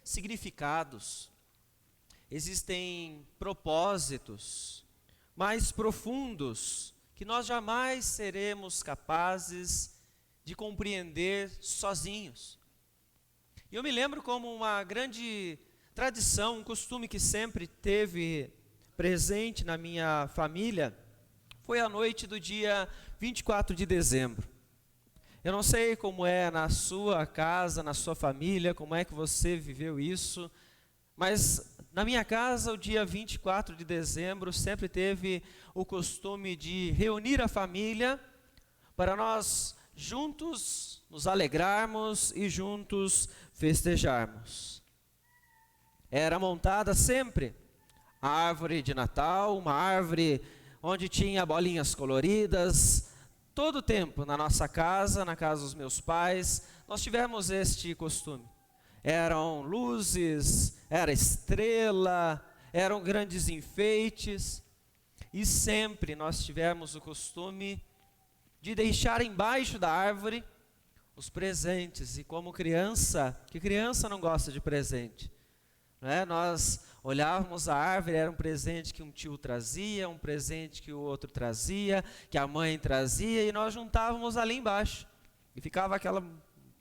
significados, existem propósitos mais profundos que nós jamais seremos capazes de compreender sozinhos. E eu me lembro como uma grande tradição, um costume que sempre teve presente na minha família, foi a noite do dia 24 de dezembro. Eu não sei como é na sua casa, na sua família, como é que você viveu isso, mas na minha casa, o dia 24 de dezembro sempre teve o costume de reunir a família para nós juntos nos alegrarmos e juntos festejarmos. Era montada sempre a árvore de Natal, uma árvore onde tinha bolinhas coloridas. Todo o tempo na nossa casa, na casa dos meus pais, nós tivemos este costume. Eram luzes, era estrela, eram grandes enfeites, e sempre nós tivemos o costume de deixar embaixo da árvore os presentes. E como criança, que criança não gosta de presente? Né? Nós olhávamos a árvore, era um presente que um tio trazia, um presente que o outro trazia, que a mãe trazia, e nós juntávamos ali embaixo. E ficava aquela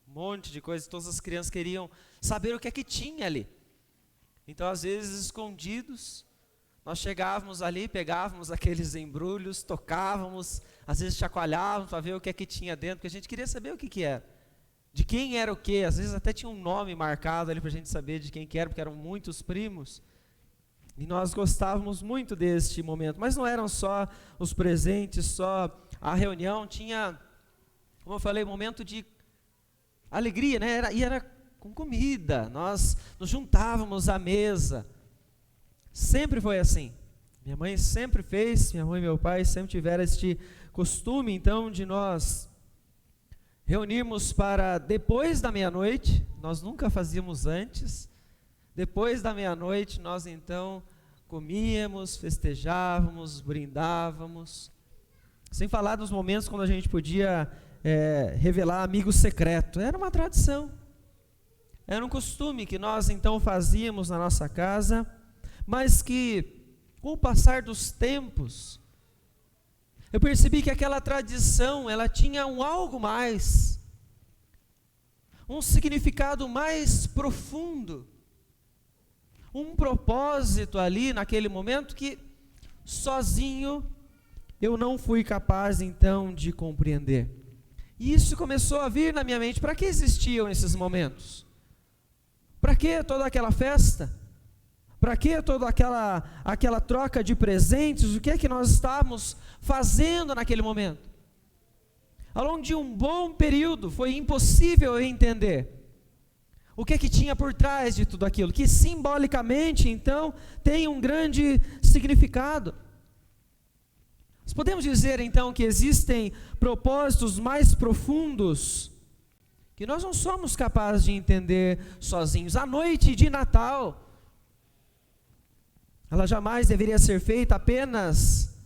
monte de coisas, todas as crianças queriam saber o que é que tinha ali. Então, às vezes, escondidos, nós chegávamos ali, pegávamos aqueles embrulhos, tocávamos, às vezes chacoalhávamos para ver o que é que tinha dentro, porque a gente queria saber o que que era. De quem era o quê? Às vezes até tinha um nome marcado ali para a gente saber de quem que era, porque eram muitos primos. E nós gostávamos muito deste momento. Mas não eram só os presentes, só a reunião. Tinha, como eu falei, um momento de alegria, né? Era com comida. Nós nos juntávamos à mesa. Sempre foi assim. Minha mãe sempre fez, minha mãe e meu pai sempre tiveram este costume, então, de nós reunirmos para depois da meia-noite. Nós nunca fazíamos antes. Depois da meia-noite, nós então comíamos, festejávamos, brindávamos. Sem falar dos momentos quando a gente podia revelar amigo secreto. Era uma tradição. Era um costume que nós então fazíamos na nossa casa, mas que, com o passar dos tempos, eu percebi que aquela tradição, ela tinha um algo mais, um significado mais profundo, um propósito ali naquele momento que sozinho eu não fui capaz então de compreender. E isso começou a vir na minha mente. Para que existiam esses momentos? Para que toda aquela festa? Para que toda aquela troca de presentes? O que é que nós estávamos fazendo naquele momento? Ao longo de um bom período foi impossível eu entender o que é que tinha por trás de tudo aquilo, que simbolicamente então tem um grande significado. Nós podemos dizer então que existem propósitos mais profundos que nós não somos capazes de entender sozinhos. A noite de Natal, ela jamais deveria ser feita apenas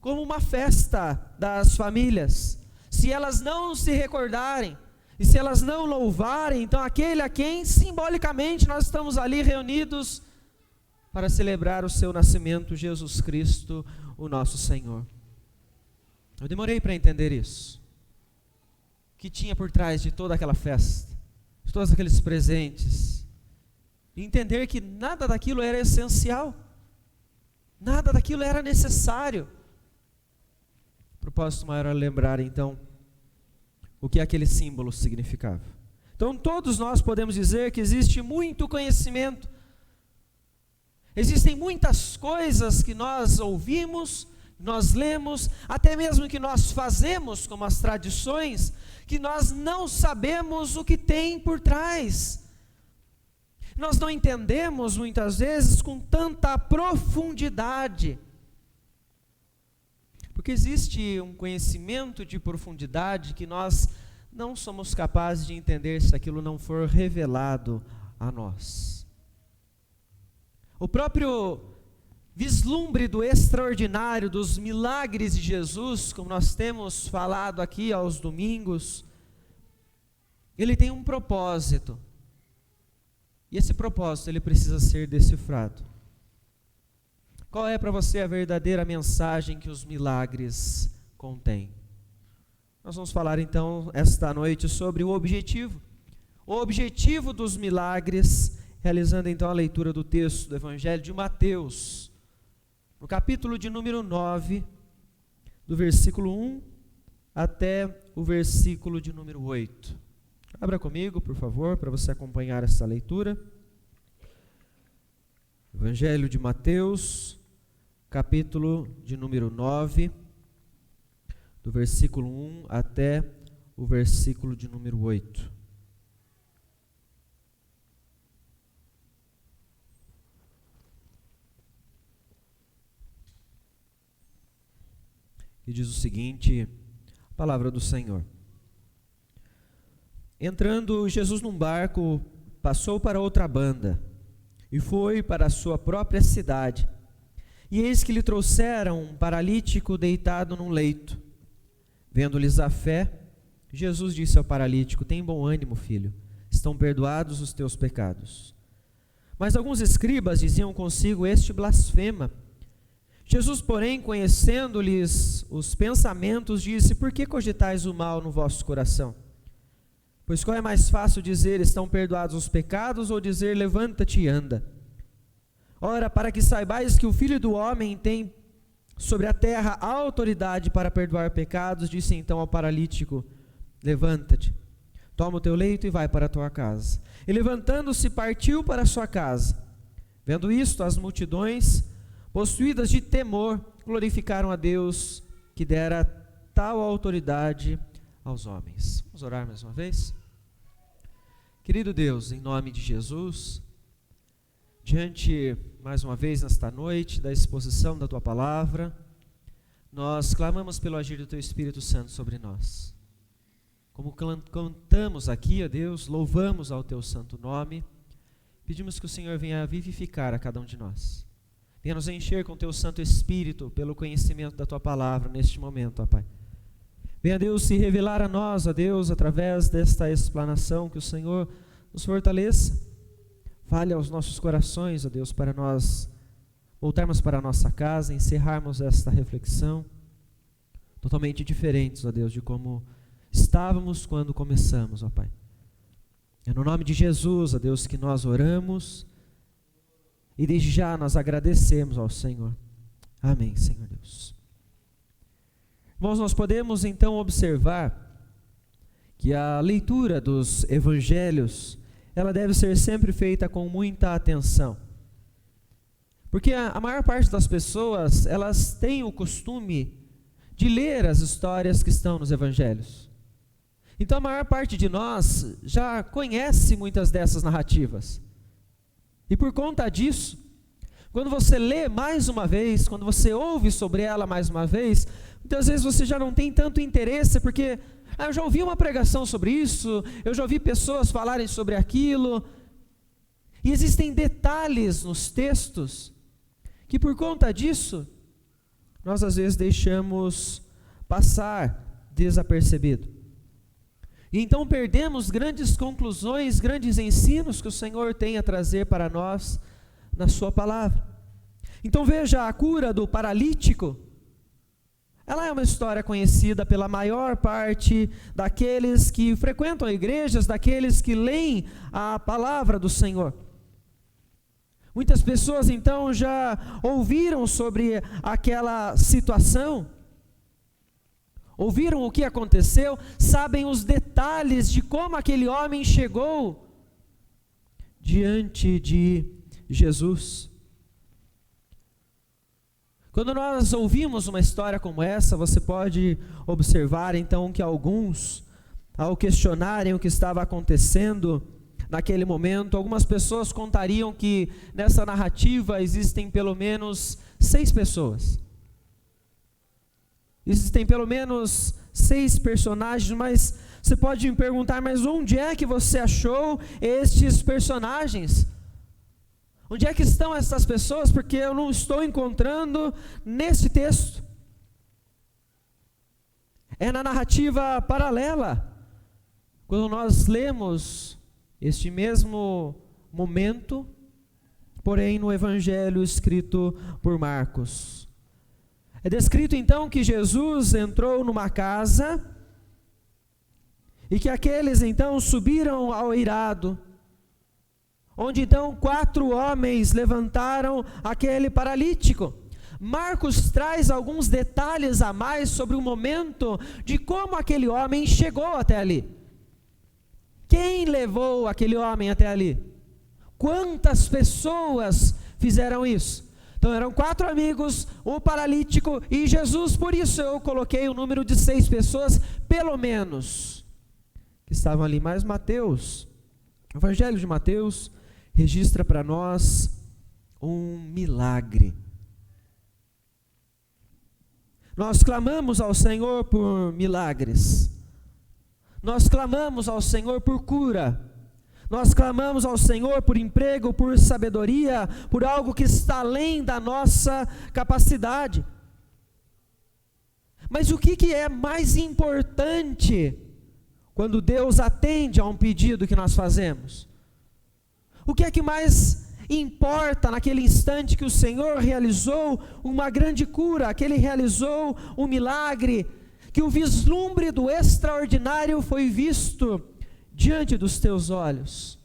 como uma festa das famílias. Se elas não se recordarem, e se elas não louvarem, então aquele a quem simbolicamente nós estamos ali reunidos para celebrar o seu nascimento, Jesus Cristo, o nosso Senhor. Eu demorei para entender isso. O que tinha por trás de toda aquela festa, de todos aqueles presentes. E entender que nada daquilo era essencial. Nada daquilo era necessário. O propósito maior era lembrar então o que aquele símbolo significava. Então todos nós podemos dizer que existe muito conhecimento. Existem muitas coisas que nós ouvimos, nós lemos, até mesmo que nós fazemos, como as tradições, que nós não sabemos o que tem por trás. Nós não entendemos muitas vezes com tanta profundidade. Porque existe um conhecimento de profundidade que nós não somos capazes de entender se aquilo não for revelado a nós. O próprio vislumbre do extraordinário, dos milagres de Jesus, como nós temos falado aqui aos domingos, ele tem um propósito. E esse propósito, ele precisa ser decifrado. Qual é para você a verdadeira mensagem que os milagres contêm? Nós vamos falar então esta noite sobre o objetivo. O objetivo dos milagres, realizando então a leitura do texto do Evangelho de Mateus, no capítulo de número 9, do versículo 1 até o versículo de número 8. Abra comigo, por favor, para você acompanhar essa leitura. Evangelho de Mateus, capítulo de número 9, do versículo 1 até o versículo de número 8. E diz o seguinte, a palavra do Senhor. Entrando Jesus num barco, passou para outra banda, e foi para a sua própria cidade. E eis que lhe trouxeram um paralítico deitado num leito. Vendo-lhes a fé, Jesus disse ao paralítico: tem bom ânimo, filho, estão perdoados os teus pecados. Mas alguns escribas diziam consigo: este blasfema. Jesus, porém, conhecendo-lhes os pensamentos, disse: por que cogitais o mal no vosso coração? Pois qual é mais fácil dizer: estão perdoados os pecados, ou dizer: levanta-te e anda? Ora, para que saibais que o Filho do Homem tem sobre a terra a autoridade para perdoar pecados, disse então ao paralítico: levanta-te, toma o teu leito e vai para a tua casa. E levantando-se, partiu para a sua casa. Vendo isto, as multidões, possuídas de temor, glorificaram a Deus, que dera tal autoridade aos homens. Vamos orar mais uma vez? Querido Deus, em nome de Jesus, diante, mais uma vez, nesta noite, da exposição da Tua Palavra, nós clamamos pelo agir do Teu Espírito Santo sobre nós. Como cantamos aqui, ó Deus, louvamos ao Teu santo nome, pedimos que o Senhor venha vivificar a cada um de nós. Venha nos encher com Teu Santo Espírito, pelo conhecimento da Tua Palavra neste momento, ó Pai. Venha, Deus, se revelar a nós, ó Deus, através desta explanação, que o Senhor nos fortaleça. Fale aos nossos corações, ó Deus, para nós voltarmos para a nossa casa, encerrarmos esta reflexão, totalmente diferentes, ó Deus, de como estávamos quando começamos, ó Pai. É no nome de Jesus, ó Deus, que nós oramos, e desde já nós agradecemos ao Senhor. Amém, Senhor Deus. Irmãos, nós podemos então observar que a leitura dos evangelhos, ela deve ser sempre feita com muita atenção. Porque a maior parte das pessoas, elas têm o costume de ler as histórias que estão nos evangelhos. Então a maior parte de nós já conhece muitas dessas narrativas. E por conta disso, quando você lê mais uma vez, quando você ouve sobre ela mais uma vez, muitas vezes você já não tem tanto interesse, porque eu já ouvi uma pregação sobre isso, eu já ouvi pessoas falarem sobre aquilo. E existem detalhes nos textos que por conta disso, nós às vezes deixamos passar desapercebido. E então perdemos grandes conclusões, grandes ensinos que o Senhor tem a trazer para nós na sua palavra. Então veja, a cura do paralítico, ela é uma história conhecida pela maior parte daqueles que frequentam igrejas, daqueles que leem a palavra do Senhor. Muitas pessoas então já ouviram sobre aquela situação, ouviram o que aconteceu, sabem os detalhes de como aquele homem chegou diante de Jesus. Quando nós ouvimos uma história como essa, você pode observar então que alguns, ao questionarem o que estava acontecendo naquele momento, algumas pessoas contariam que nessa narrativa existem pelo menos 6 pessoas. Existem pelo menos 6 personagens, mas você pode me perguntar, mas onde é que você achou estes personagens? Onde é que estão essas pessoas? Porque eu não estou encontrando nesse texto. É na narrativa paralela. Quando nós lemos este mesmo momento, porém no evangelho escrito por Marcos. É descrito então que Jesus entrou numa casa e que aqueles então subiram ao eirado, onde então 4 homens levantaram aquele paralítico. Marcos traz alguns detalhes a mais sobre o momento de como aquele homem chegou até ali. Quem levou aquele homem até ali? Quantas pessoas fizeram isso? Então eram 4 amigos, o paralítico e Jesus. Por isso eu coloquei o número de 6 pessoas, pelo menos, que estavam ali. Mas Mateus, o Evangelho de Mateus, registra para nós um milagre. Nós clamamos ao Senhor por milagres. Nós clamamos ao Senhor por cura. Nós clamamos ao Senhor por emprego, por sabedoria, por algo que está além da nossa capacidade. Mas o que é mais importante quando Deus atende a um pedido que nós fazemos? O que é que mais importa naquele instante que o Senhor realizou uma grande cura, que Ele realizou um milagre, que o vislumbre do extraordinário foi visto diante dos teus olhos?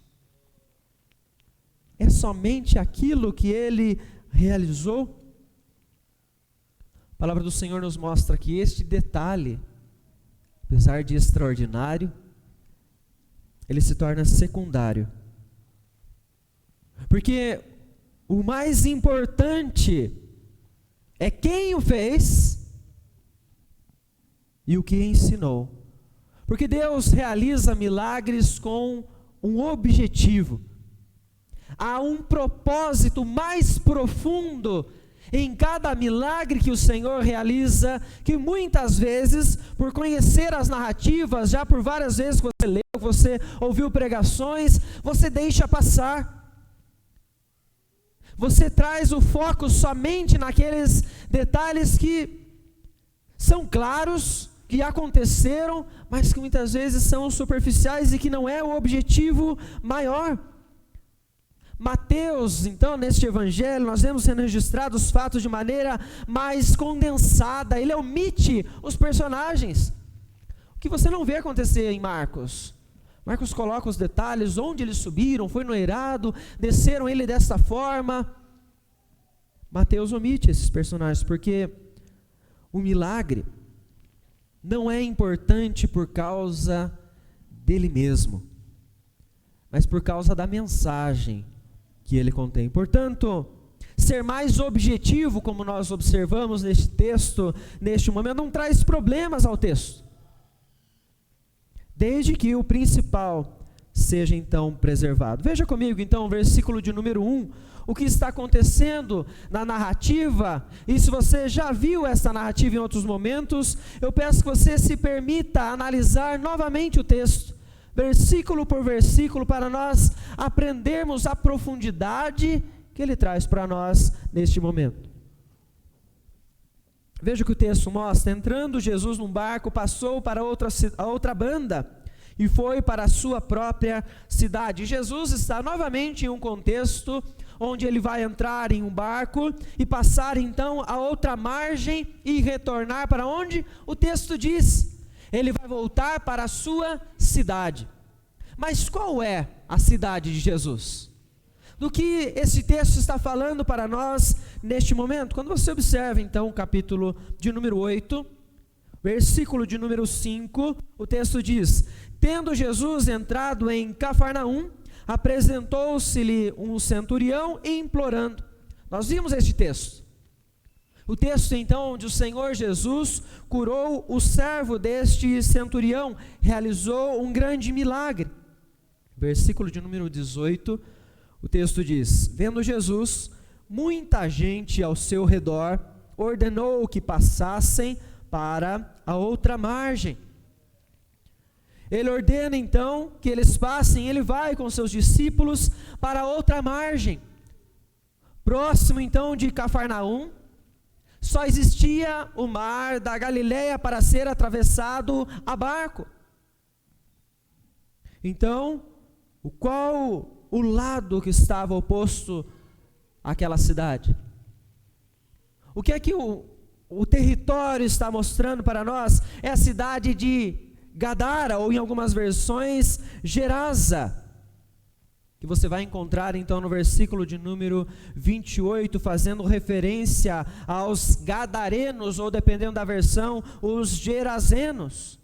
É somente aquilo que Ele realizou? A palavra do Senhor nos mostra que este detalhe, apesar de extraordinário, ele se torna secundário. Porque o mais importante é quem o fez e o que ensinou. Porque Deus realiza milagres com um objetivo. Há um propósito mais profundo em cada milagre que o Senhor realiza, que muitas vezes, por conhecer as narrativas, já por várias vezes que você leu, você ouviu pregações, você deixa passar. Você traz o foco somente naqueles detalhes que são claros, que aconteceram, mas que muitas vezes são superficiais e que não é o objetivo maior. Mateus, então, neste evangelho, nós vemos sendo registrados os fatos de maneira mais condensada. Ele omite os personagens, o que você não vê acontecer em Marcos. Marcos coloca os detalhes, onde eles subiram, foi no eirado, desceram ele dessa forma. Mateus omite esses personagens, porque o milagre não é importante por causa dele mesmo, mas por causa da mensagem que ele contém. Portanto, ser mais objetivo, como nós observamos neste texto, neste momento, não traz problemas ao texto, desde que o principal seja então preservado. Veja comigo então o versículo de número 1, o que está acontecendo na narrativa. E se você já viu essa narrativa em outros momentos, eu peço que você se permita analisar novamente o texto, versículo por versículo, para nós aprendermos a profundidade que ele traz para nós neste momento. Veja o que o texto mostra. Entrando Jesus num barco, passou para a outra banda e foi para a sua própria cidade. Jesus está novamente em um contexto onde ele vai entrar em um barco e passar então a outra margem e retornar para onde? O texto diz, ele vai voltar para a sua cidade. Mas qual é a cidade de Jesus? Do que esse texto está falando para nós neste momento? Quando você observa então o capítulo de número 8, versículo de número 5, o texto diz: tendo Jesus entrado em Cafarnaum, apresentou-se-lhe um centurião implorando. Nós vimos este texto. O texto então onde o Senhor Jesus curou o servo deste centurião, realizou um grande milagre. Versículo de número 18, o texto diz: vendo Jesus muita gente ao seu redor, ordenou que passassem para a outra margem. Ele ordena então que eles passem, ele vai com seus discípulos para a outra margem. Próximo então de Cafarnaum, só existia o mar da Galileia para ser atravessado a barco. Então, o qual o lado que estava oposto àquela cidade? O que é que o território está mostrando para nós? É a cidade de Gadara, ou em algumas versões, Gerasa, que você vai encontrar então no versículo de número 28, fazendo referência aos gadarenos, ou dependendo da versão, os gerazenos.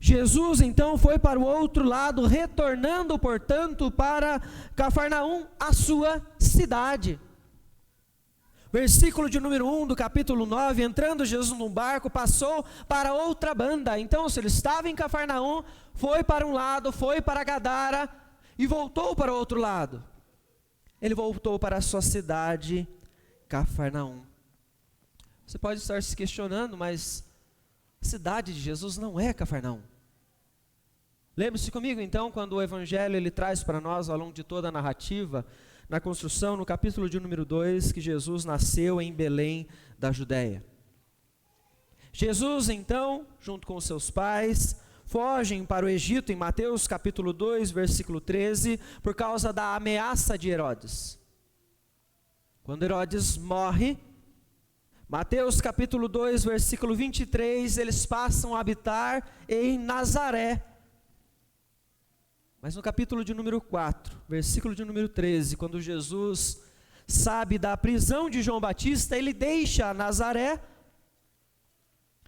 Jesus então foi para o outro lado, retornando, portanto, para Cafarnaum, a sua cidade. Versículo de número 1 do capítulo 9, entrando Jesus num barco, passou para outra banda. Então, se ele estava em Cafarnaum, foi para um lado, foi para Gadara e voltou para o outro lado. Ele voltou para a sua cidade, Cafarnaum. Você pode estar se questionando, mas a cidade de Jesus não é Cafarnaum. Lembre-se comigo então, quando o Evangelho ele traz para nós, ao longo de toda a narrativa, na construção, no capítulo de número 2, que Jesus nasceu em Belém da Judéia. Jesus então, junto com os seus pais, fogem para o Egito, em Mateus capítulo 2, versículo 13, por causa da ameaça de Herodes. Quando Herodes morre, Mateus capítulo 2, versículo 23, eles passam a habitar em Nazaré. Mas no capítulo de número 4, versículo de número 13, quando Jesus sabe da prisão de João Batista, ele deixa Nazaré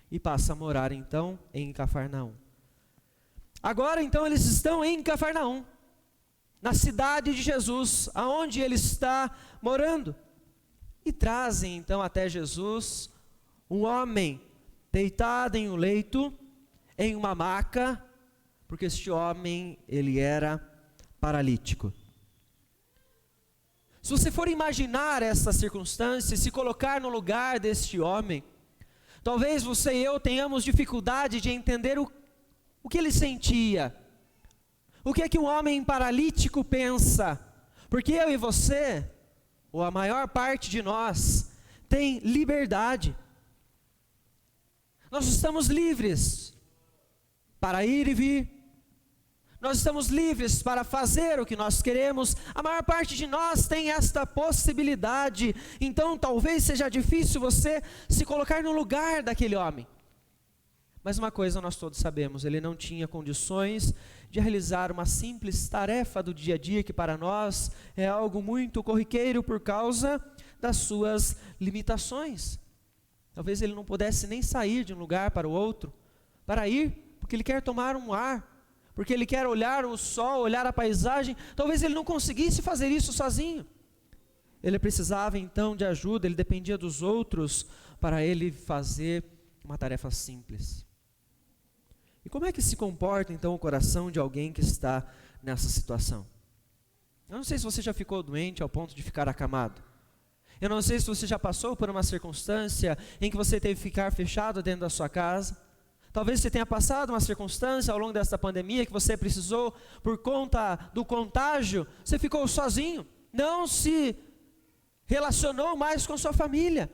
e passa a morar então em Cafarnaum. Agora então eles estão em Cafarnaum, na cidade de Jesus, aonde ele está morando. E trazem então até Jesus um homem deitado em um leito, em uma maca, porque este homem, ele era paralítico. Se você for imaginar essa circunstância, se colocar no lugar deste homem, talvez você e eu tenhamos dificuldade de entender o que ele sentia. O que é que um homem paralítico pensa? Porque eu e você, ou a maior parte de nós, tem liberdade. Nós estamos livres para ir e vir. Nós estamos livres para fazer o que nós queremos. A maior parte de nós tem esta possibilidade. Então talvez seja difícil você se colocar no lugar daquele homem. Mas uma coisa nós todos sabemos, ele não tinha condições de realizar uma simples tarefa do dia a dia, que para nós é algo muito corriqueiro por causa das suas limitações. Talvez ele não pudesse nem sair de um lugar para o outro, para ir, porque ele quer tomar um ar, porque ele quer olhar o sol, olhar a paisagem. Talvez ele não conseguisse fazer isso sozinho. Ele precisava então de ajuda, ele dependia dos outros para ele fazer uma tarefa simples. E como é que se comporta então o coração de alguém que está nessa situação? Eu não sei se você já ficou doente ao ponto de ficar acamado. Eu não sei se você já passou por uma circunstância em que você teve que ficar fechado dentro da sua casa. Talvez você tenha passado uma circunstância ao longo desta pandemia que você precisou, por conta do contágio, você ficou sozinho, não se relacionou mais com sua família.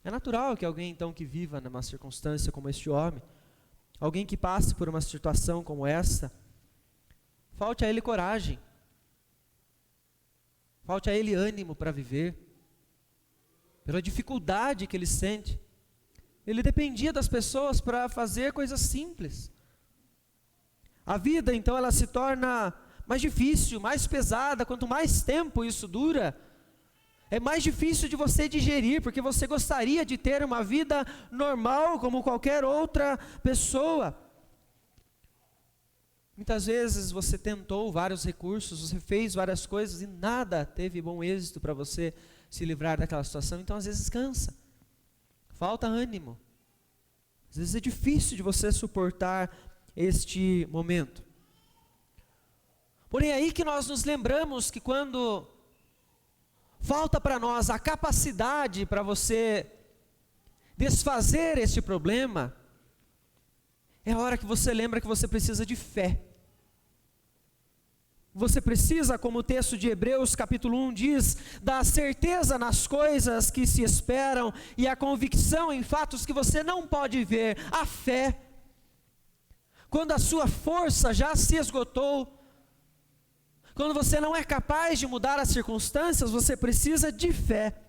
É natural que alguém então que viva numa circunstância como este homem, alguém que passe por uma situação como essa, falte a ele coragem, falte a ele ânimo para viver, pela dificuldade que ele sente. Ele dependia das pessoas para fazer coisas simples. A vida, então, ela se torna mais difícil, mais pesada. Quanto mais tempo isso dura, é mais difícil de você digerir, porque você gostaria de ter uma vida normal, como qualquer outra pessoa. Muitas vezes você tentou vários recursos, você fez várias coisas e nada teve bom êxito para você se livrar daquela situação. Então, às vezes, cansa. Falta ânimo. Às vezes é difícil de você suportar este momento. Porém, é aí que nós nos lembramos que quando falta para nós a capacidade para você desfazer este problema, é a hora que você lembra que você precisa de fé. Você precisa, como o texto de Hebreus capítulo 1 diz, da certeza nas coisas que se esperam e a convicção em fatos que você não pode ver, a fé. Quando a sua força já se esgotou, Quando você não é capaz de mudar as circunstâncias, você precisa de fé.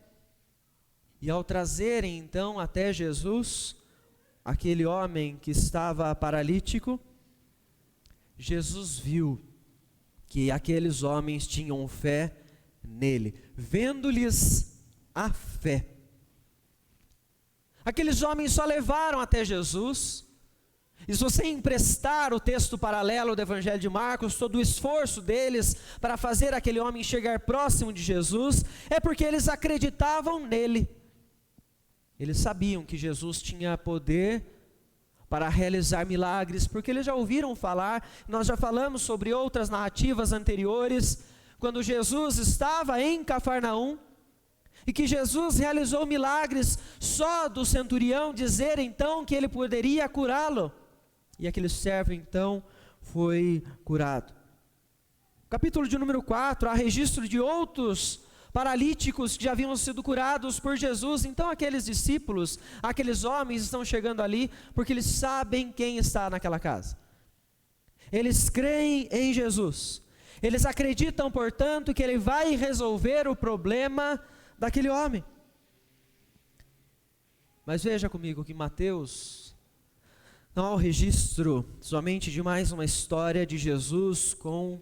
E ao trazerem então até Jesus, aquele homem que estava paralítico, Jesus viu que aqueles homens tinham fé nele, vendo-lhes a fé. Aqueles homens só levaram até Jesus. E se você emprestar o texto paralelo do Evangelho de Marcos, todo o esforço deles para fazer aquele homem chegar próximo de Jesus, é porque eles acreditavam nele. Eles sabiam que Jesus tinha poder para realizar milagres, porque eles já ouviram falar, nós já falamos sobre outras narrativas anteriores, quando Jesus estava em Cafarnaum, e que Jesus realizou milagres, só do centurião dizer então que ele poderia curá-lo, e aquele servo então foi curado. Capítulo de número 4, há registro de outros paralíticos que já haviam sido curados por Jesus. Então aqueles discípulos, aqueles homens estão chegando ali, porque eles sabem quem está naquela casa. Eles creem em Jesus. Eles acreditam, portanto, que Ele vai resolver o problema daquele homem. Mas veja comigo que Mateus não há o registro somente de mais uma história de Jesus com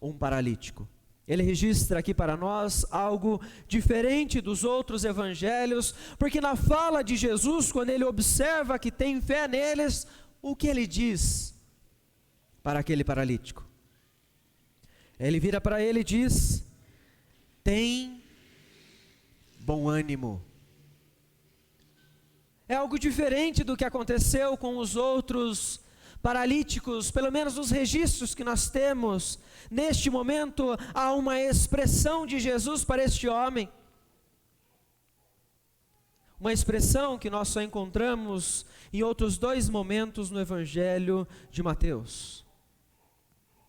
um paralítico. Ele registra aqui para nós algo diferente dos outros evangelhos, porque na fala de Jesus, quando ele observa que tem fé neles, o que ele diz para aquele paralítico? Ele vira para ele e diz: tem bom ânimo. É algo diferente do que aconteceu com os outros paralíticos, pelo menos nos registros que nós temos. Neste momento, há uma expressão de Jesus para este homem. Uma expressão que nós só encontramos em outros dois momentos no Evangelho de Mateus.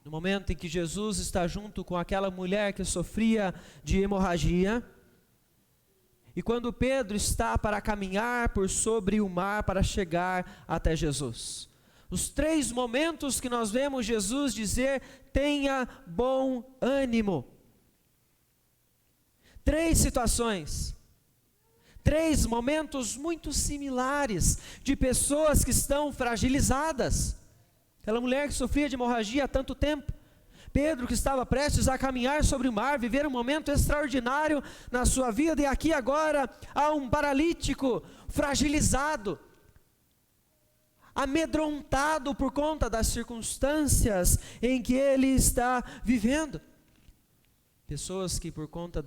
No momento em que Jesus está junto com aquela mulher que sofria de hemorragia, e quando Pedro está para caminhar por sobre o mar para chegar até Jesus. Os três momentos que nós vemos Jesus dizer: tenha bom ânimo. Três situações, três momentos muito similares, de pessoas que estão fragilizadas. Aquela mulher que sofria de hemorragia há tanto tempo. Pedro que estava prestes a caminhar sobre o mar, viver um momento extraordinário na sua vida, e aqui agora há um paralítico fragilizado, amedrontado por conta das circunstâncias em que ele está vivendo. Pessoas que por conta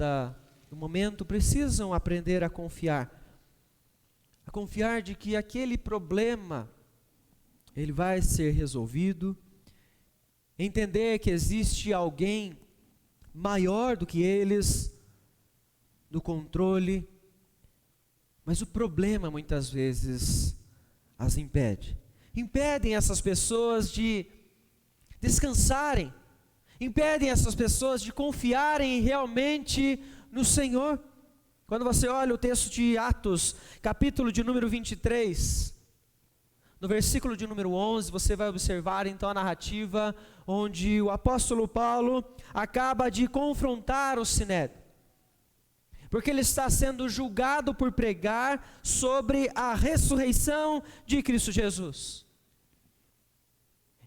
do momento precisam aprender a confiar de que aquele problema ele vai ser resolvido, entender que existe alguém maior do que eles no controle, mas o problema muitas vezes as impedem essas pessoas de descansarem, impedem essas pessoas de confiarem realmente no Senhor. Quando você olha o texto de Atos, capítulo de número 23, no versículo de número 11, você vai observar então a narrativa onde o apóstolo Paulo acaba de confrontar o Sinédrio, porque ele está sendo julgado por pregar sobre a ressurreição de Cristo Jesus,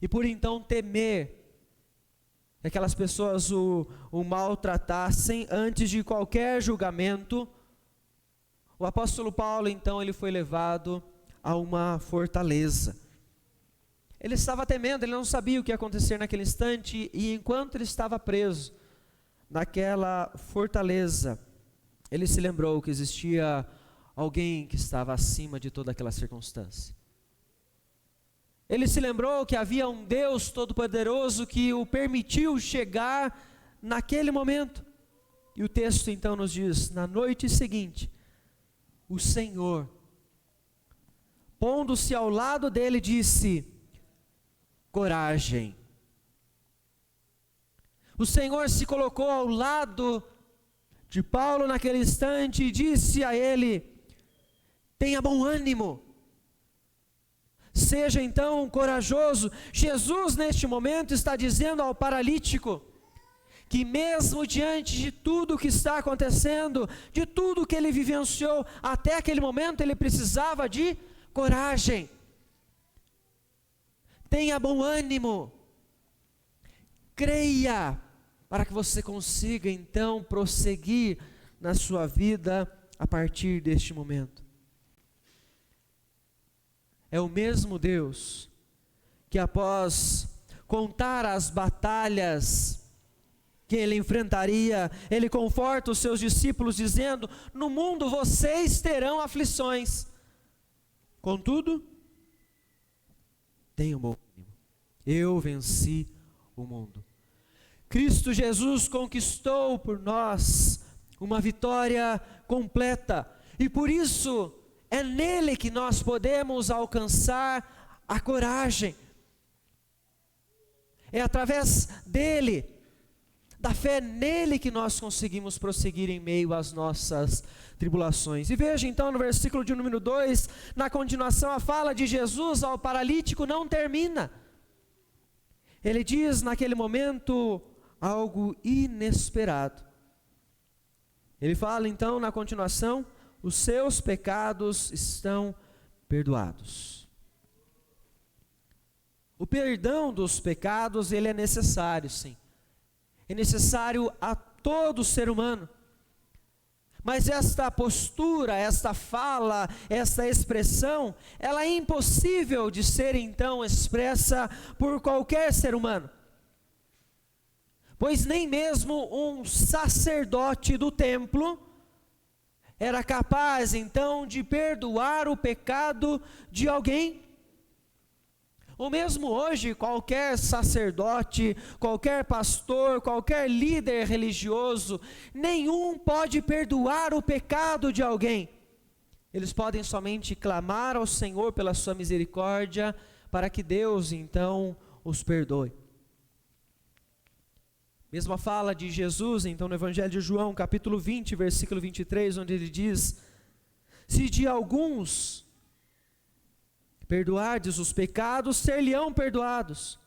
e por então temer que aquelas pessoas o maltratassem antes de qualquer julgamento. O apóstolo Paulo então ele foi levado a uma fortaleza. Ele estava temendo, ele não sabia o que ia acontecer naquele instante, e enquanto ele estava preso naquela fortaleza, ele se lembrou que existia alguém que estava acima de toda aquela circunstância. Ele se lembrou que havia um Deus Todo-Poderoso que o permitiu chegar naquele momento. E o texto então nos diz: na noite seguinte, o Senhor, pondo-se ao lado dele, disse: coragem. O Senhor se colocou ao lado de Paulo naquele instante e disse a ele: tenha bom ânimo, seja então corajoso. Jesus neste momento está dizendo ao paralítico: que mesmo diante de tudo que está acontecendo, de tudo que ele vivenciou, até aquele momento ele precisava de coragem. Tenha bom ânimo, creia, para que você consiga então prosseguir na sua vida a partir deste momento. É o mesmo Deus que após contar as batalhas que ele enfrentaria, ele conforta os seus discípulos dizendo: no mundo vocês terão aflições, contudo, tenham bom ânimo, eu venci o mundo. Cristo Jesus conquistou por nós uma vitória completa, e por isso é nele que nós podemos alcançar a coragem. É através dele, da fé nele, que nós conseguimos prosseguir em meio às nossas tribulações. E veja então no versículo de número 2, na continuação, a fala de Jesus ao paralítico não termina. Ele diz naquele momento algo inesperado. Ele fala então na continuação: os seus pecados estão perdoados. O perdão dos pecados, ele é necessário, sim. É necessário a todo ser humano. Mas esta postura, esta fala, esta expressão, ela é impossível de ser então expressa por qualquer ser humano. Pois nem mesmo um sacerdote do templo era capaz então de perdoar o pecado de alguém. Ou mesmo hoje, qualquer sacerdote, qualquer pastor, qualquer líder religioso, nenhum pode perdoar o pecado de alguém. Eles podem somente clamar ao Senhor pela sua misericórdia, para que Deus então os perdoe. Mesma fala de Jesus, então, no Evangelho de João, capítulo 20, versículo 23, onde ele diz: se de alguns perdoardes os pecados, ser-lhe-ão perdoados.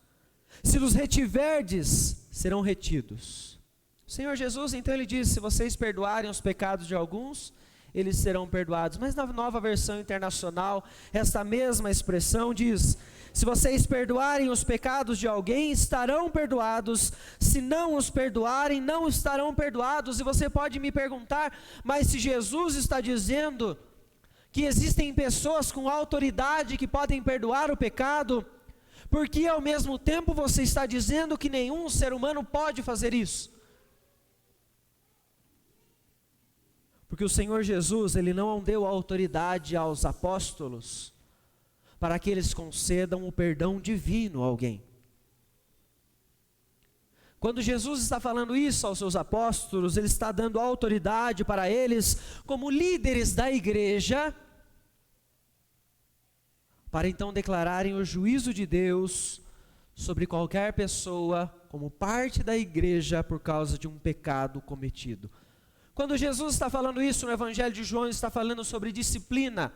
Se os retiverdes, serão retidos. O Senhor Jesus, então, ele diz: se vocês perdoarem os pecados de alguns, eles serão perdoados. Mas na Nova Versão Internacional, esta mesma expressão diz: se vocês perdoarem os pecados de alguém, estarão perdoados. Se não os perdoarem, não estarão perdoados. E você pode me perguntar: mas se Jesus está dizendo que existem pessoas com autoridade que podem perdoar o pecado, por que ao mesmo tempo você está dizendo que nenhum ser humano pode fazer isso? Porque o Senhor Jesus, ele não deu autoridade aos apóstolos para que eles concedam o perdão divino a alguém. Quando Jesus está falando isso aos seus apóstolos, ele está dando autoridade para eles, como líderes da igreja, para então declararem o juízo de Deus sobre qualquer pessoa, como parte da igreja, por causa de um pecado cometido. Quando Jesus está falando isso no Evangelho de João, ele está falando sobre disciplina.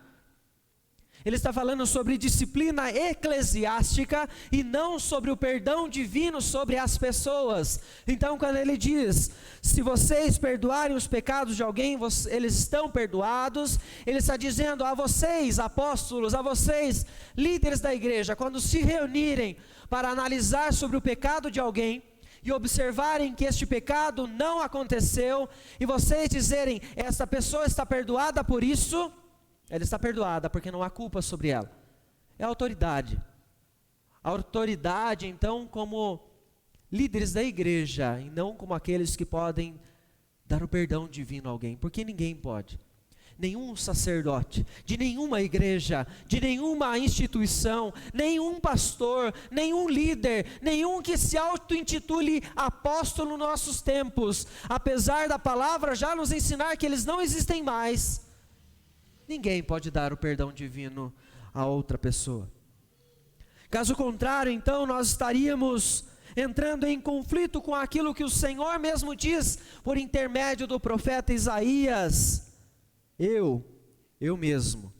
Ele está falando sobre disciplina eclesiástica e não sobre o perdão divino sobre as pessoas. Então, quando ele diz: se vocês perdoarem os pecados de alguém, eles estão perdoados, ele está dizendo a vocês, apóstolos, a vocês, líderes da igreja, quando se reunirem para analisar sobre o pecado de alguém e observarem que este pecado não aconteceu, e vocês dizerem: essa pessoa está perdoada por isso, ela está perdoada porque não há culpa sobre ela. É a autoridade. A autoridade, então, como líderes da igreja, e não como aqueles que podem dar o perdão divino a alguém, porque ninguém pode. Nenhum sacerdote, de nenhuma igreja, de nenhuma instituição, nenhum pastor, nenhum líder, nenhum que se auto-intitule apóstolo nos nossos tempos, apesar da palavra já nos ensinar que eles não existem mais, ninguém pode dar o perdão divino a outra pessoa. Caso contrário, então, nós estaríamos entrando em conflito com aquilo que o Senhor mesmo diz por intermédio do profeta Isaías: eu mesmo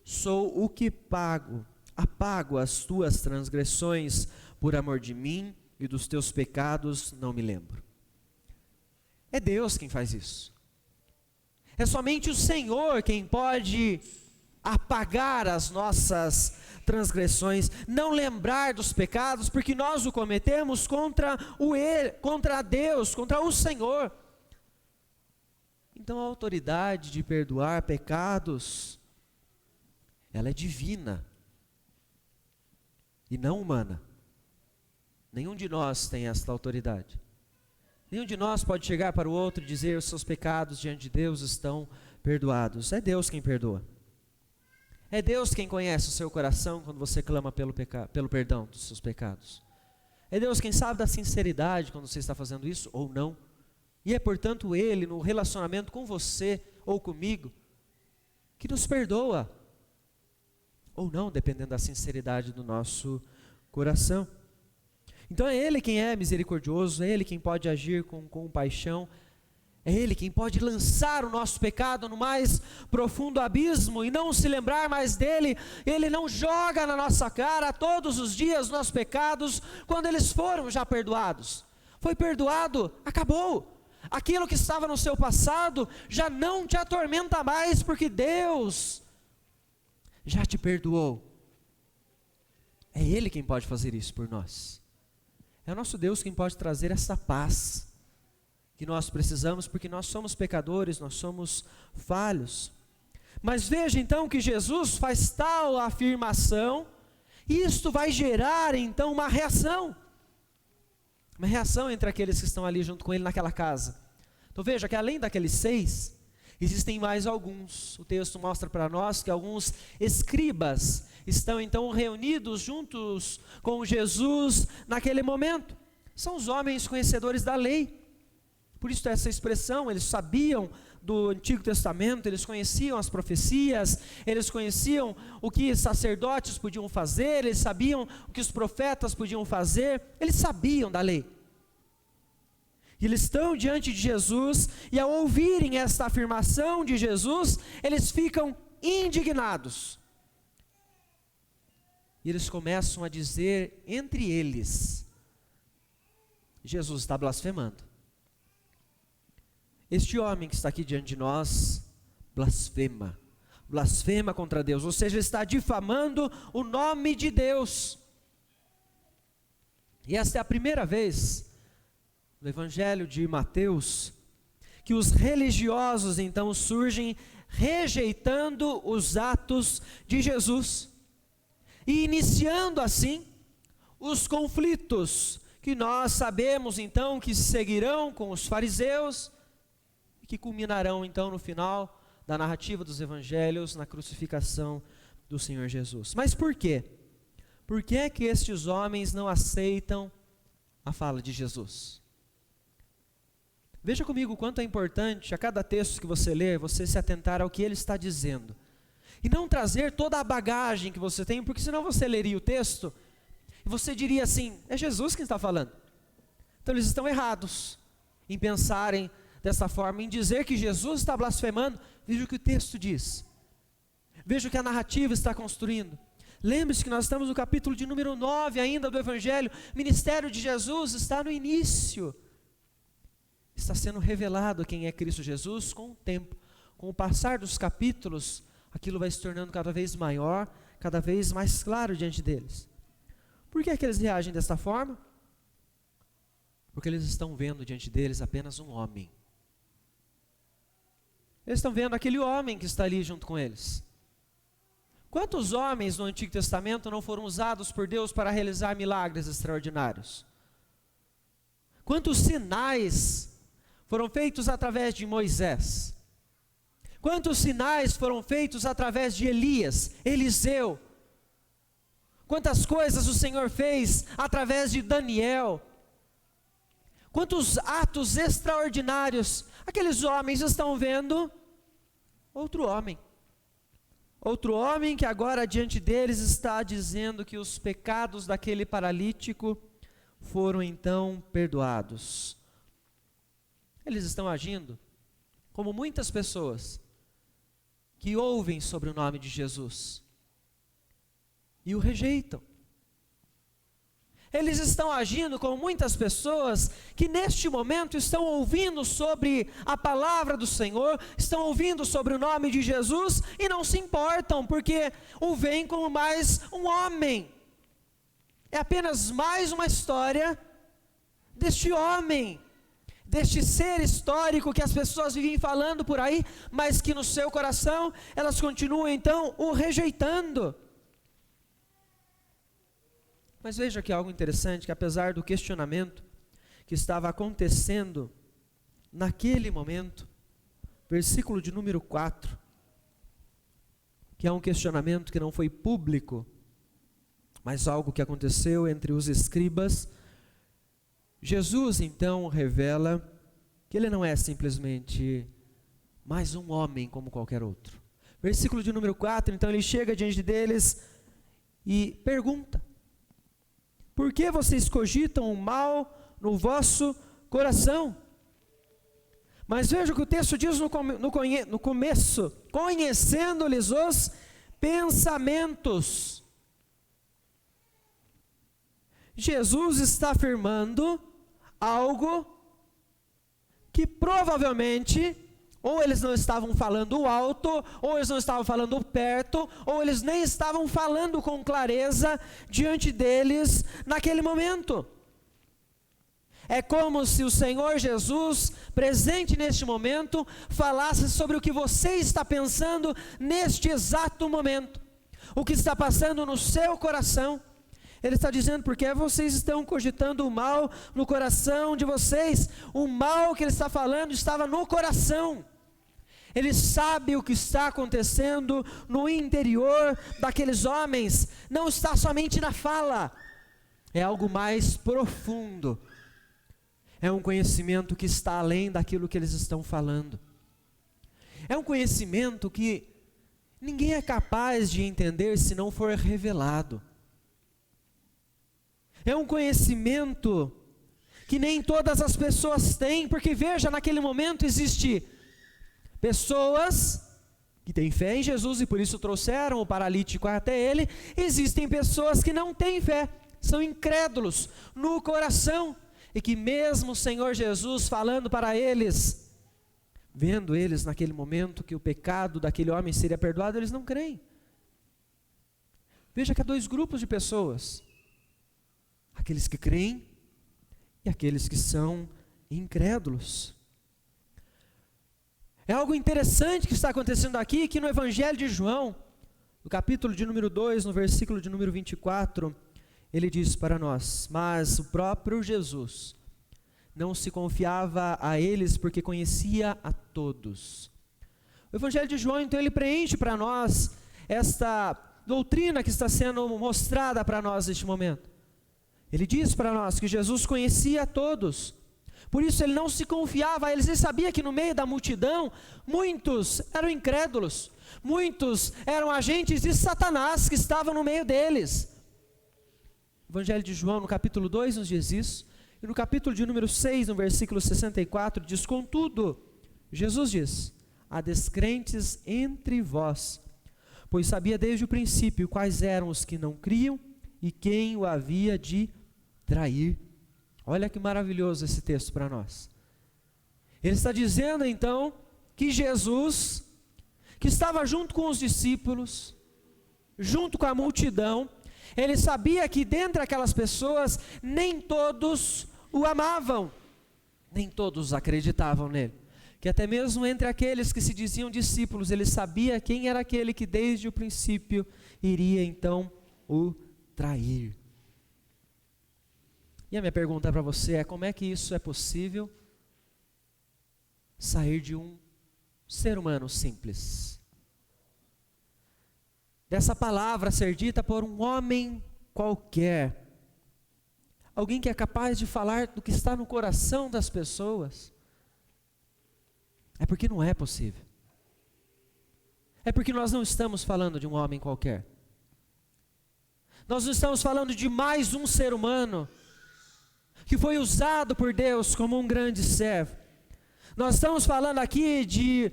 sou o que apago as tuas transgressões, por amor de mim, e dos teus pecados não me lembro. É Deus quem faz isso. É somente o Senhor quem pode apagar as nossas transgressões, não lembrar dos pecados, porque nós o cometemos contra Deus, contra o Senhor. Então a autoridade de perdoar pecados, ela é divina e não humana. Nenhum de nós tem esta autoridade. Nenhum de nós pode chegar para o outro e dizer: os seus pecados diante de Deus estão perdoados. É Deus quem perdoa. É Deus quem conhece o seu coração quando você clama pelo perdão dos seus pecados. É Deus quem sabe da sinceridade quando você está fazendo isso ou não. E é portanto Ele, no relacionamento com você ou comigo, que nos perdoa ou não, dependendo da sinceridade do nosso coração. Então é Ele quem é misericordioso, é Ele quem pode agir com compaixão, é Ele quem pode lançar o nosso pecado no mais profundo abismo e não se lembrar mais dele. Ele não joga na nossa cara todos os dias nossos pecados, quando eles foram já perdoados. Foi perdoado, acabou. Aquilo que estava no seu passado já não te atormenta mais, porque Deus já te perdoou. É Ele quem pode fazer isso por nós. É o nosso Deus quem pode trazer essa paz que nós precisamos, porque nós somos pecadores, nós somos falhos. Mas veja então que Jesus faz tal afirmação, e isto vai gerar então uma reação entre aqueles que estão ali junto com ele naquela casa. Então veja que além daqueles 6, existem mais alguns. O texto mostra para nós que alguns escribas estão então reunidos juntos com Jesus naquele momento. São os homens conhecedores da lei. Por isso essa expressão, eles sabiam do Antigo Testamento, eles conheciam as profecias, eles conheciam o que sacerdotes podiam fazer, eles sabiam o que os profetas podiam fazer, eles sabiam da lei. E eles estão diante de Jesus, e ao ouvirem esta afirmação de Jesus, eles ficam indignados. E eles começam a dizer entre eles: Jesus está blasfemando. Este homem que está aqui diante de nós, blasfema contra Deus, ou seja, está difamando o nome de Deus. E esta é a primeira vez no Evangelho de Mateus que os religiosos então surgem rejeitando os atos de Jesus e iniciando assim os conflitos que nós sabemos então que seguirão com os fariseus, que culminarão então no final da narrativa dos evangelhos, na crucificação do Senhor Jesus. Mas por quê? Por que é que estes homens não aceitam a fala de Jesus? Veja comigo o quanto é importante a cada texto que você ler, você se atentar ao que ele está dizendo. E não trazer toda a bagagem que você tem, porque senão você leria o texto e você diria assim: é Jesus quem está falando. Então eles estão errados em pensarem dessa forma, em dizer que Jesus está blasfemando. Veja o que o texto diz. Veja o que a narrativa está construindo. Lembre-se que nós estamos no capítulo de número 9 ainda do Evangelho. O ministério de Jesus está no início. Está sendo revelado quem é Cristo Jesus com o tempo. Com o passar dos capítulos, aquilo vai se tornando cada vez maior, cada vez mais claro diante deles. Por que é que eles reagem dessa forma? Porque eles estão vendo diante deles apenas um homem. Eles estão vendo aquele homem que está ali junto com eles. Quantos homens no Antigo Testamento não foram usados por Deus para realizar milagres extraordinários? Quantos sinais foram feitos através de Moisés? Quantos sinais foram feitos através de Elias, Eliseu? Quantas coisas o Senhor fez através de Daniel? Quantos atos extraordinários aqueles homens estão vendo? Outro homem que agora diante deles está dizendo que os pecados daquele paralítico foram então perdoados. Eles estão agindo como muitas pessoas que ouvem sobre o nome de Jesus e o rejeitam. Eles estão agindo como muitas pessoas que neste momento estão ouvindo sobre a palavra do Senhor, estão ouvindo sobre o nome de Jesus e não se importam, porque o veem como mais um homem. É apenas mais uma história deste homem, deste ser histórico que as pessoas vivem falando por aí, mas que no seu coração elas continuam então o rejeitando. Mas veja que algo interessante, que apesar do questionamento que estava acontecendo naquele momento, versículo de número 4, que é um questionamento que não foi público, mas algo que aconteceu entre os escribas, Jesus então revela que ele não é simplesmente mais um homem como qualquer outro. Versículo de número 4, então ele chega diante deles e pergunta: por que vocês cogitam o mal no vosso coração? Mas veja o que o texto diz no começo: conhecendo-lhes os pensamentos. Jesus está afirmando algo que provavelmente, ou eles não estavam falando alto, ou eles não estavam falando perto, ou eles nem estavam falando com clareza diante deles naquele momento. É como se o Senhor Jesus, presente neste momento, falasse sobre o que você está pensando neste exato momento, o que está passando no seu coração. Ele está dizendo: porque vocês estão cogitando o mal no coração de vocês. O mal que ele está falando estava no coração. Ele sabe o que está acontecendo no interior daqueles homens. Não está somente na fala, é algo mais profundo. É um conhecimento que está além daquilo que eles estão falando. É um conhecimento que ninguém é capaz de entender se não for revelado. É um conhecimento que nem todas as pessoas têm, porque veja, naquele momento existe pessoas que têm fé em Jesus e por isso trouxeram o paralítico até ele. Existem pessoas que não têm fé, são incrédulos no coração, e que mesmo o Senhor Jesus falando para eles, vendo eles naquele momento que o pecado daquele homem seria perdoado, eles não creem. Veja que há dois grupos de pessoas: aqueles que creem e aqueles que são incrédulos. É algo interessante que está acontecendo aqui, que no Evangelho de João, no capítulo de número 2, no versículo de número 24, ele diz para nós: mas o próprio Jesus não se confiava a eles porque conhecia a todos. O Evangelho de João, então, ele preenche para nós esta doutrina que está sendo mostrada para nós neste momento. Ele diz para nós que Jesus conhecia a todos, por isso ele não se confiava a eles. Ele sabia que no meio da multidão, muitos eram incrédulos, muitos eram agentes de Satanás que estavam no meio deles. O Evangelho de João, no capítulo 2, nos diz isso, e no capítulo de número 6, no versículo 64, diz: contudo, Jesus diz: há descrentes entre vós, pois sabia desde o princípio quais eram os que não criam e quem o havia de trair. Olha que maravilhoso esse texto para nós. Ele está dizendo então que Jesus, que estava junto com os discípulos, junto com a multidão, ele sabia que dentre aquelas pessoas nem todos o amavam, nem todos acreditavam nele, que até mesmo entre aqueles que se diziam discípulos, ele sabia quem era aquele que desde o princípio iria então o trair. E a minha pergunta para você é: como é que isso é possível sair de um ser humano simples? Dessa palavra ser dita por um homem qualquer, alguém que é capaz de falar do que está no coração das pessoas. É porque não é possível. É porque nós não estamos falando de um homem qualquer. Nós não estamos falando de mais um ser humano que foi usado por Deus como um grande servo. Nós estamos falando aqui de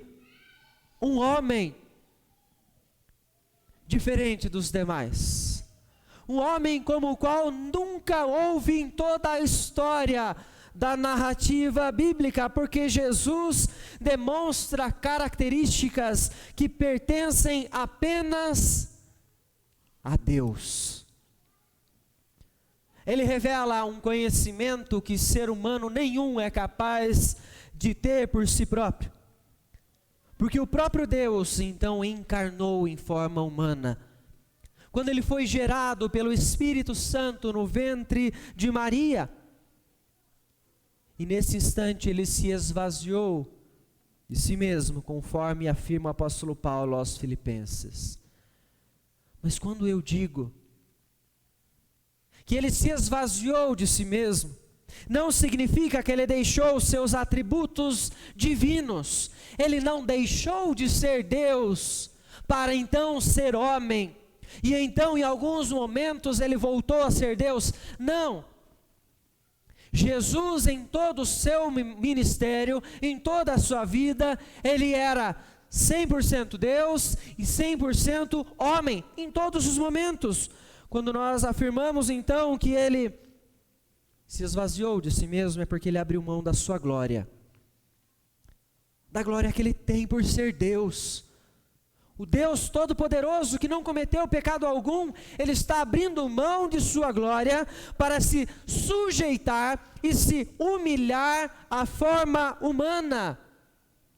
um homem diferente dos demais. um homem como o qual nunca houve em toda a história da narrativa bíblica, porque Jesus demonstra características que pertencem apenas a Deus. Ele revela um conhecimento que ser humano nenhum é capaz de ter por si próprio. Porque o próprio Deus, então, encarnou em forma humana. Quando ele foi gerado pelo Espírito Santo no ventre de Maria, e nesse instante ele se esvaziou de si mesmo, conforme afirma o apóstolo Paulo aos Filipenses. Mas quando eu digo que ele se esvaziou de si mesmo, não significa que ele deixou os seus atributos divinos. Ele não deixou de ser Deus para então ser homem. E então em alguns momentos ele voltou a ser Deus. Não. Jesus, em todo o seu ministério, em toda a sua vida, ele era 100% Deus e 100% homem, em todos os momentos. Quando nós afirmamos então que ele se esvaziou de si mesmo, é porque ele abriu mão da sua glória, da glória que ele tem por ser Deus. O Deus Todo-Poderoso, que não cometeu pecado algum, ele está abrindo mão de sua glória para se sujeitar e se humilhar à forma humana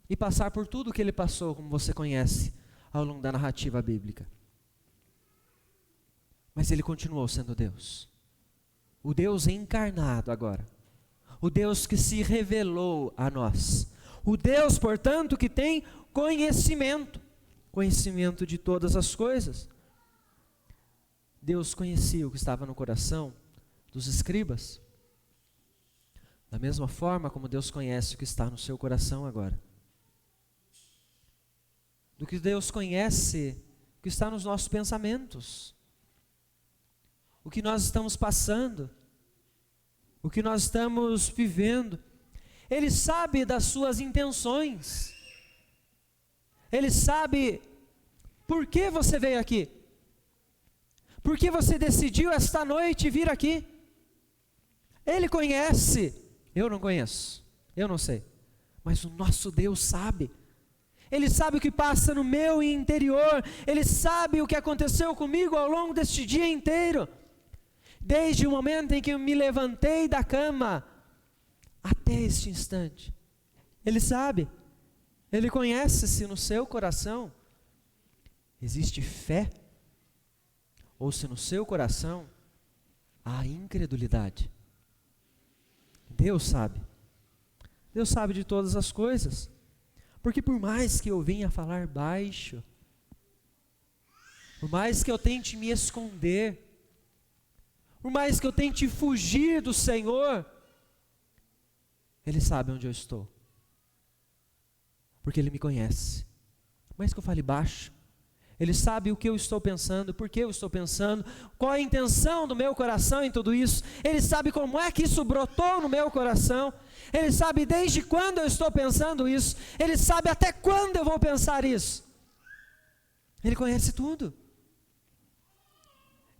e passar por tudo que ele passou, como você conhece, ao longo da narrativa bíblica. Mas ele continuou sendo Deus. O Deus encarnado agora. O Deus que se revelou a nós. O Deus, portanto, que tem conhecimento de todas as coisas. Deus conhecia o que estava no coração dos escribas, da mesma forma como Deus conhece o que está no seu coração agora. Do que Deus conhece o que está nos nossos pensamentos, o que nós estamos passando, o que nós estamos vivendo. Ele sabe das suas intenções. Ele sabe por que você veio aqui. Por que você decidiu esta noite vir aqui. Ele conhece. Eu não conheço. Eu não sei. Mas o nosso Deus sabe. Ele sabe o que passa no meu interior. Ele sabe o que aconteceu comigo ao longo deste dia inteiro. Desde o momento em que eu me levantei da cama até este instante. Ele sabe. Ele conhece se no seu coração existe fé, ou se no seu coração há incredulidade. Deus sabe. Deus sabe de todas as coisas. Porque por mais que eu venha falar baixo, por mais que eu tente me esconder, por mais que eu tente fugir do Senhor, Ele sabe onde eu estou. Porque Ele me conhece. Mas que eu fale baixo, Ele sabe o que eu estou pensando, por que eu estou pensando, qual a intenção do meu coração em tudo isso. Ele sabe como é que isso brotou no meu coração. Ele sabe desde quando eu estou pensando isso. Ele sabe até quando eu vou pensar isso. Ele conhece tudo.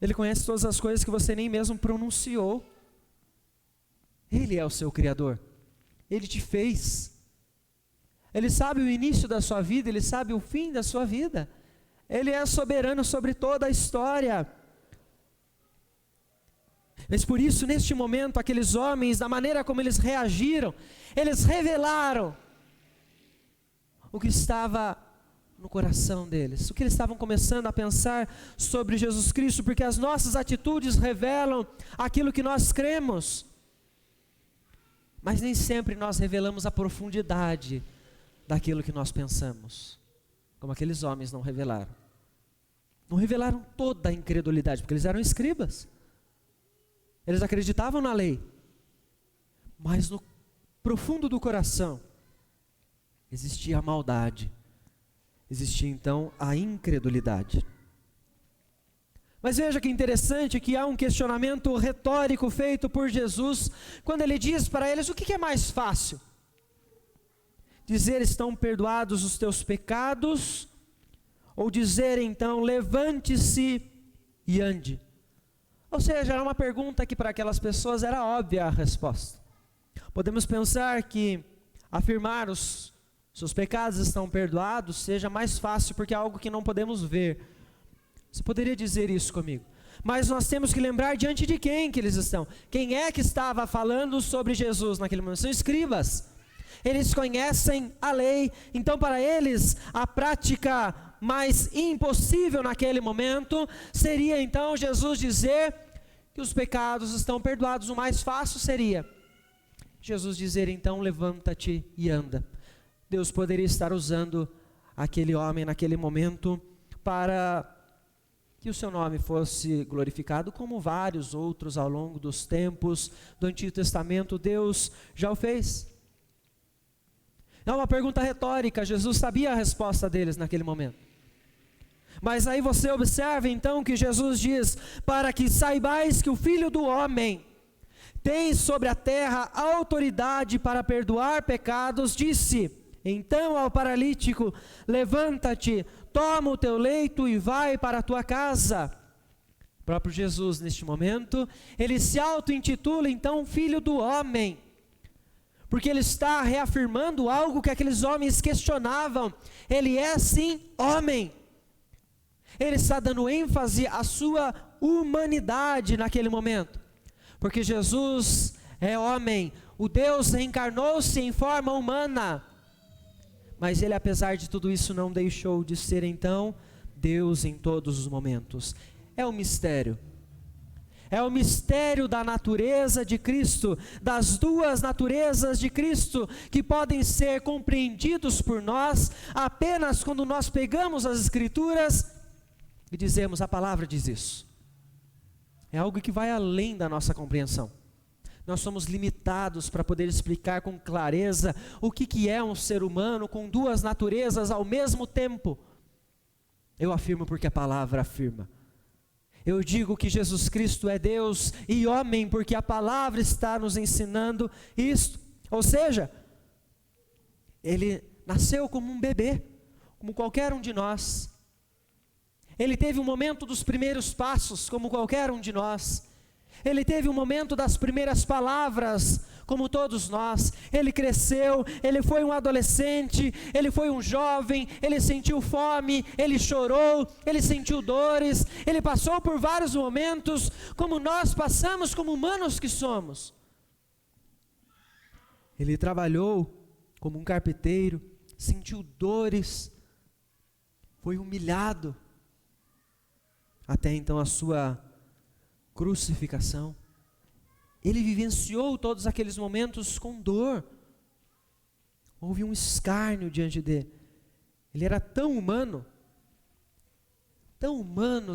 Ele conhece todas as coisas que você nem mesmo pronunciou. Ele é o seu Criador. Ele te fez. Ele sabe o início da sua vida, Ele sabe o fim da sua vida. Ele é soberano sobre toda a história. Mas por isso, neste momento, aqueles homens, da maneira como eles reagiram, eles revelaram o que estava no coração deles, o que eles estavam começando a pensar sobre Jesus Cristo, porque as nossas atitudes revelam aquilo que nós cremos. Mas nem sempre nós revelamos a profundidade daquilo que nós pensamos, como aqueles homens não revelaram. Não revelaram toda a incredulidade, porque eles eram escribas. Eles acreditavam na lei. Mas no profundo do coração existia a maldade. Existia então a incredulidade. Mas veja que interessante que há um questionamento retórico feito por Jesus, quando Ele diz para eles: o que é mais fácil? Dizer estão perdoados os teus pecados, ou dizer então levante-se e ande? Ou seja, era uma pergunta que para aquelas pessoas era óbvia a resposta. Podemos pensar que afirmar os seus pecados estão perdoados seja mais fácil porque é algo que não podemos ver. Você poderia dizer isso comigo? Mas nós temos que lembrar diante de quem que eles estão. Quem é que estava falando sobre Jesus naquele momento? São escribas. Eles conhecem a lei, então para eles a prática mais impossível naquele momento seria então Jesus dizer que os pecados estão perdoados. O mais fácil seria Jesus dizer então: levanta-te e anda. Deus poderia estar usando aquele homem naquele momento para que o seu nome fosse glorificado, como vários outros ao longo dos tempos do Antigo Testamento Deus já o fez. É uma pergunta retórica, Jesus sabia a resposta deles naquele momento. Mas aí você observa então que Jesus diz: para que saibais que o Filho do Homem tem sobre a terra autoridade para perdoar pecados, disse então ao paralítico: levanta-te, toma o teu leito e vai para a tua casa. O próprio Jesus neste momento, ele se auto-intitula então Filho do Homem, porque ele está reafirmando algo que aqueles homens questionavam. Ele é sim homem. Ele está dando ênfase à sua humanidade naquele momento, porque Jesus é homem, o Deus reencarnou-se em forma humana, mas ele, apesar de tudo isso, não deixou de ser então Deus em todos os momentos. É um mistério. É o mistério da natureza de Cristo, das duas naturezas de Cristo, que podem ser compreendidos por nós apenas quando nós pegamos as Escrituras e dizemos: a palavra diz isso. É algo que vai além da nossa compreensão. Nós somos limitados para poder explicar com clareza o que é um ser humano com duas naturezas ao mesmo tempo. Eu afirmo porque a palavra afirma. Eu digo que Jesus Cristo é Deus e homem porque a palavra está nos ensinando isto. Ou seja, ele nasceu como um bebê, como qualquer um de nós. Ele teve um momento dos primeiros passos, como qualquer um de nós. Ele teve um momento das primeiras palavras, como todos nós. Ele cresceu, ele foi um adolescente, ele foi um jovem, ele sentiu fome, ele chorou, ele sentiu dores, ele passou por vários momentos, como nós passamos como humanos que somos. Ele trabalhou como um carpinteiro, sentiu dores, foi humilhado, até então a sua crucificação. Ele vivenciou todos aqueles momentos com dor. Houve um escárnio diante dele. Ele era tão humano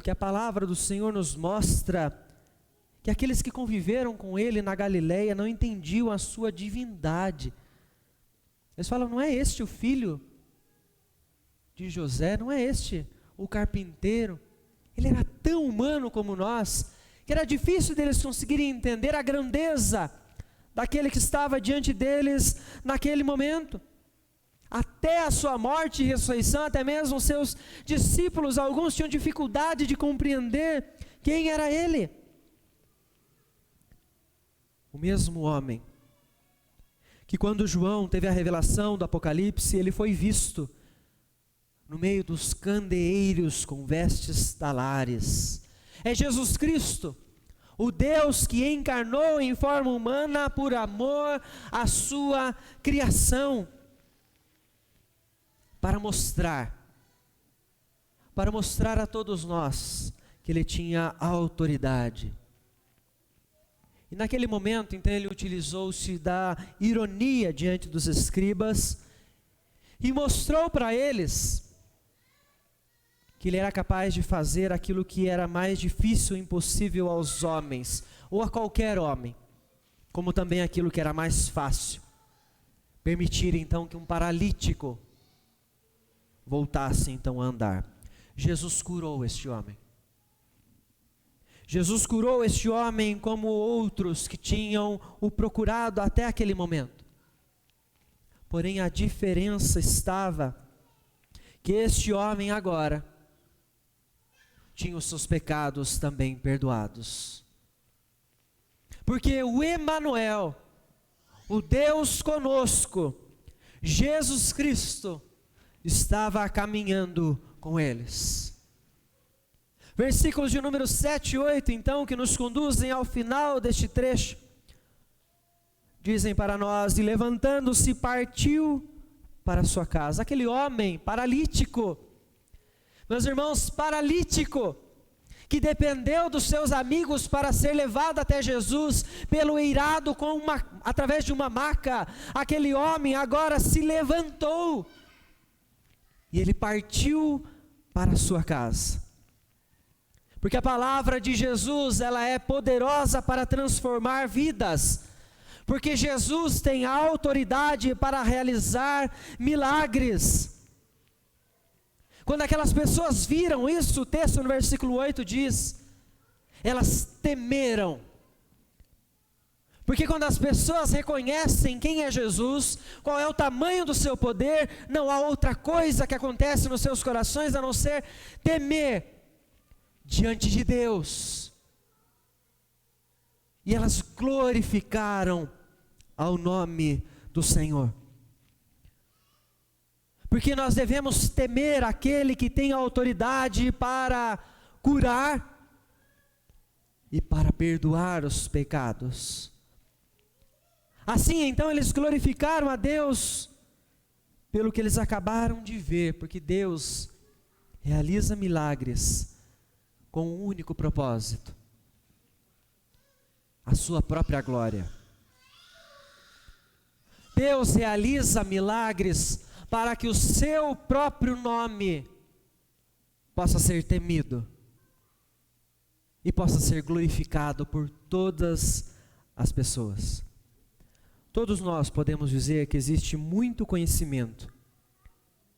que a palavra do Senhor nos mostra que aqueles que conviveram com ele na Galileia não entendiam a sua divindade. Eles falam: não é este o filho de José? Não é este o carpinteiro? Ele era tão humano como nós, que era difícil deles conseguirem entender a grandeza daquele que estava diante deles naquele momento. Até a sua morte e ressurreição, até mesmo seus discípulos, alguns tinham dificuldade de compreender quem era ele. O mesmo homem que, quando João teve a revelação do Apocalipse, ele foi visto no meio dos candeeiros com vestes talares. É Jesus Cristo, o Deus que encarnou em forma humana por amor à sua criação, para mostrar a todos nós que ele tinha autoridade. E naquele momento, então, ele utilizou-se da ironia diante dos escribas e mostrou para eles que ele era capaz de fazer aquilo que era mais difícil e impossível aos homens, ou a qualquer homem, como também aquilo que era mais fácil, permitir então que um paralítico voltasse então a andar. Jesus curou este homem. Jesus curou este homem como outros que tinham o procurado até aquele momento. Porém, a diferença estava que este homem agora tinha os seus pecados também perdoados. Porque o Emanuel, o Deus conosco, Jesus Cristo, estava caminhando com eles. Versículos de número 7 e 8, então, que nos conduzem ao final deste trecho, dizem para nós: e levantando-se partiu para sua casa. Aquele homem paralítico, meus irmãos, paralítico, que dependeu dos seus amigos para ser levado até Jesus, pelo eirado através de uma maca, aquele homem agora se levantou, e ele partiu para a sua casa, porque a palavra de Jesus, ela é poderosa para transformar vidas, porque Jesus tem a autoridade para realizar milagres. Quando aquelas pessoas viram isso, o texto no versículo 8 diz, elas temeram. Porque quando as pessoas reconhecem quem é Jesus, qual é o tamanho do seu poder, não há outra coisa que acontece nos seus corações a não ser temer diante de Deus. E elas glorificaram ao nome do Senhor. Porque nós devemos temer aquele que tem autoridade para curar e para perdoar os pecados. Assim, então, eles glorificaram a Deus pelo que eles acabaram de ver, porque Deus realiza milagres com um único propósito: a sua própria glória. Deus realiza milagres para que o seu próprio nome possa ser temido e possa ser glorificado por todas as pessoas. Todos nós podemos dizer que existe muito conhecimento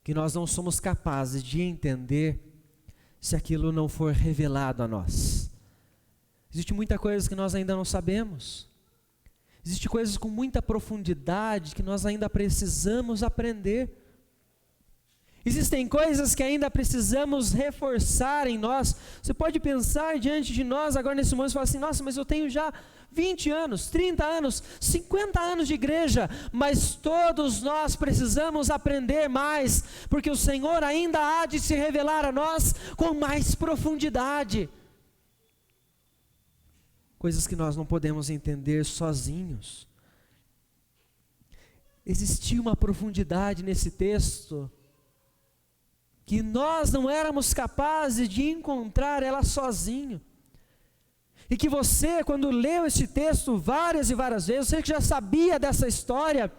que nós não somos capazes de entender se aquilo não for revelado a nós. Existe muita coisa que nós ainda não sabemos. Existem coisas com muita profundidade que nós ainda precisamos aprender. Existem coisas que ainda precisamos reforçar em nós. Você pode pensar diante de nós agora nesse momento e falar assim: nossa, mas eu tenho já 20 anos, 30 anos, 50 anos de igreja, mas todos nós precisamos aprender mais, porque o Senhor ainda há de se revelar a nós com mais profundidade. Coisas que nós não podemos entender sozinhos. Existia uma profundidade nesse texto que nós não éramos capazes de encontrar ela sozinho. E que você, quando leu este texto várias e várias vezes, você que já sabia dessa história,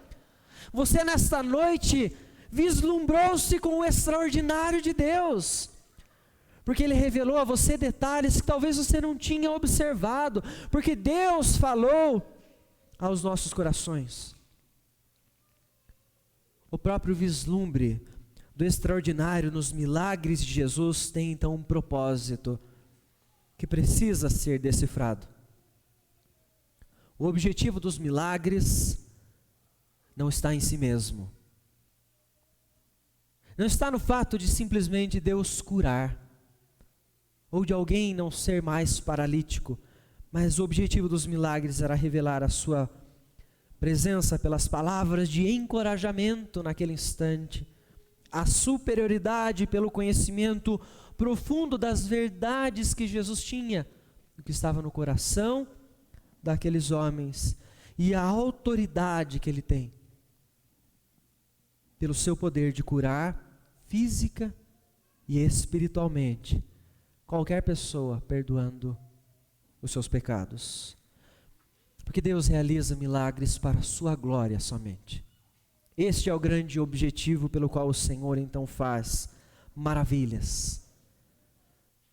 você nesta noite vislumbrou-se com o extraordinário de Deus. Porque Ele revelou a você detalhes que talvez você não tinha observado, porque Deus falou aos nossos corações. O próprio vislumbre do extraordinário nos milagres de Jesus tem então um propósito que precisa ser decifrado. O objetivo dos milagres não está em si mesmo. Não está no fato de simplesmente Deus curar, ou de alguém não ser mais paralítico, mas o objetivo dos milagres era revelar a sua presença pelas palavras de encorajamento naquele instante, a superioridade pelo conhecimento profundo das verdades que Jesus tinha, o que estava no coração daqueles homens, e a autoridade que Ele tem, pelo seu poder de curar física e espiritualmente qualquer pessoa, perdoando os seus pecados. Porque Deus realiza milagres para a sua glória somente. Este é o grande objetivo pelo qual o Senhor então faz maravilhas.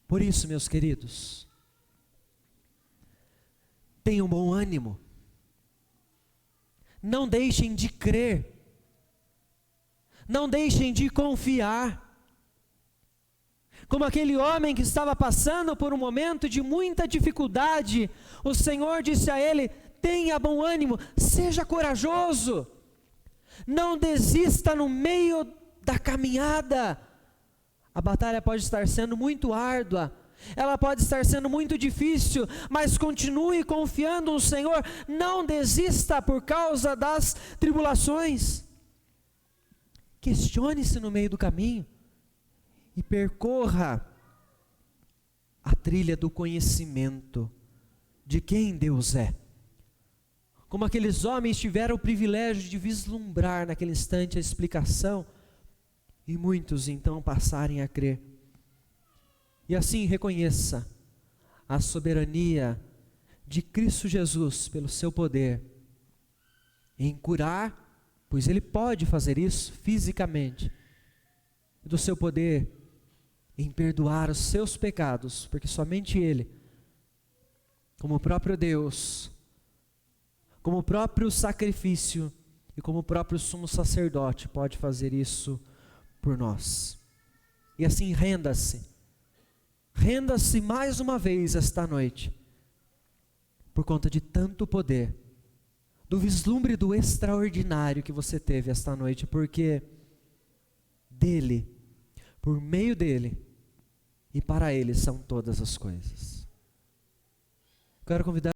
Por isso, meus queridos, tenham bom ânimo. Não deixem de crer. Não deixem de confiar. Como aquele homem que estava passando por um momento de muita dificuldade, o Senhor disse a ele: tenha bom ânimo, seja corajoso, não desista no meio da caminhada. A batalha pode estar sendo muito árdua, ela pode estar sendo muito difícil, mas continue confiando no Senhor, não desista por causa das tribulações. Questione-se no meio do caminho e percorra a trilha do conhecimento de quem Deus é. Como aqueles homens tiveram o privilégio de vislumbrar naquele instante a explicação, e muitos então passarem a crer. E assim reconheça a soberania de Cristo Jesus pelo seu poder em curar, pois Ele pode fazer isso fisicamente, e do seu poder em perdoar os seus pecados, porque somente Ele, como o próprio Deus, como o próprio sacrifício e como o próprio sumo sacerdote, pode fazer isso por nós. E assim renda-se mais uma vez esta noite, por conta de tanto poder, do vislumbre do extraordinário que você teve esta noite, porque dele, por meio dele e para ele são todas as coisas. Quero convidar